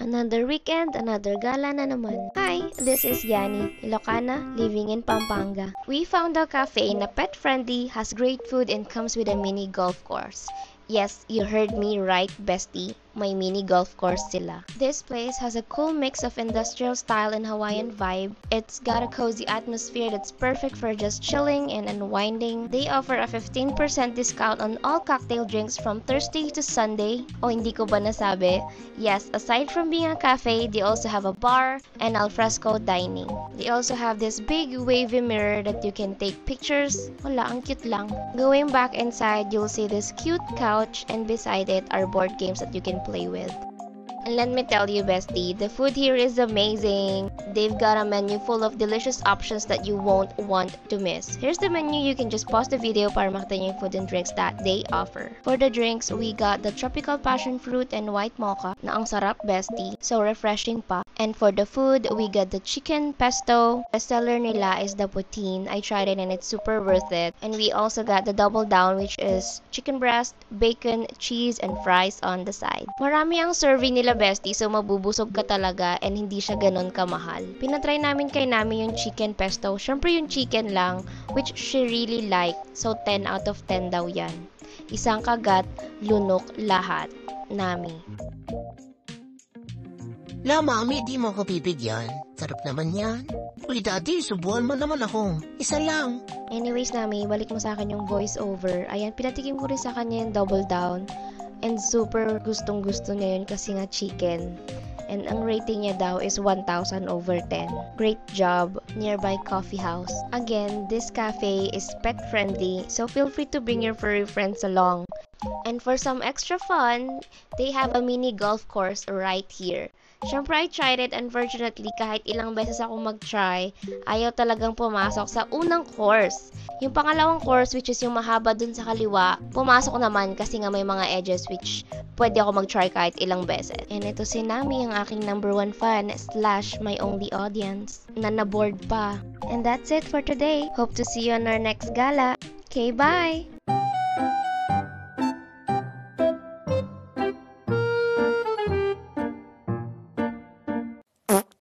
Another weekend, another gala na naman. Hi, this is Yani, Ilocana, living in Pampanga. We found a cafe na pet-friendly, has great food, and comes with a mini golf course. Yes, you heard me right, bestie. May mini golf course sila. This place has a cool mix of industrial style and Hawaiian vibe. It's got a cozy atmosphere that's perfect for just chilling and unwinding. They offer a 15% discount on all cocktail drinks from Thursday to Sunday. O hindi ko ba nasabi? Yes, aside from being a cafe, they also have a bar and alfresco dining. They also have this big wavy mirror that you can take pictures. Wala, ang cute lang. Going back inside, you'll see this cute couch and beside it are board games that you can play with. And let me tell you, bestie, the food here is amazing. They've got a menu full of delicious options that you won't want to miss. Here's the menu. You can just pause the video para makita niyo yung food and drinks that they offer. For the drinks, we got the tropical passion fruit and white mocha na ang sarap, bestie. So refreshing pa. And for the food, we got the chicken pesto. The seller nila is the poutine. I tried it and it's super worth it. And we also got the double down, which is chicken breast, bacon, cheese, and fries on the side. Marami ang serving nila, bestie, so mabubusog ka talaga and hindi siya ganon kamahal. Pinatry namin kay Nami yung chicken pesto. Syempre yung chicken lang, which she really liked. So 10 out of 10 daw yan. Isang kagat, lunok lahat. Nami. La, mami, di mo ako bibigyan. Sarap naman yan. Uy, daddy, subuhan mo naman ako. Isa lang. Anyways, Nami, balik mo sa akin yung voice over. Ayan, pinatikim ko rin sa kanya yung double down. And super gustong-gusto niya yun kasi nga chicken. And ang rating niya daw is 1,000 over 10. Great job, nearby coffee house. Again, this cafe is pet-friendly, so feel free to bring your furry friends along. And for some extra fun, they have a mini golf course right here. Syempre, I tried it. Unfortunately, kahit ilang beses ako mag-try, ayaw talagang pumasok sa unang course. Yung pangalawang course, which is yung mahaba dun sa kaliwa, pumasok naman kasi nga may mga edges which pwede ako mag-try kahit ilang beses. And ito si Nami, ang aking number 1 fan / my only audience, na na-board pa. And that's it for today. Hope to see you on our next gala. Okay, bye!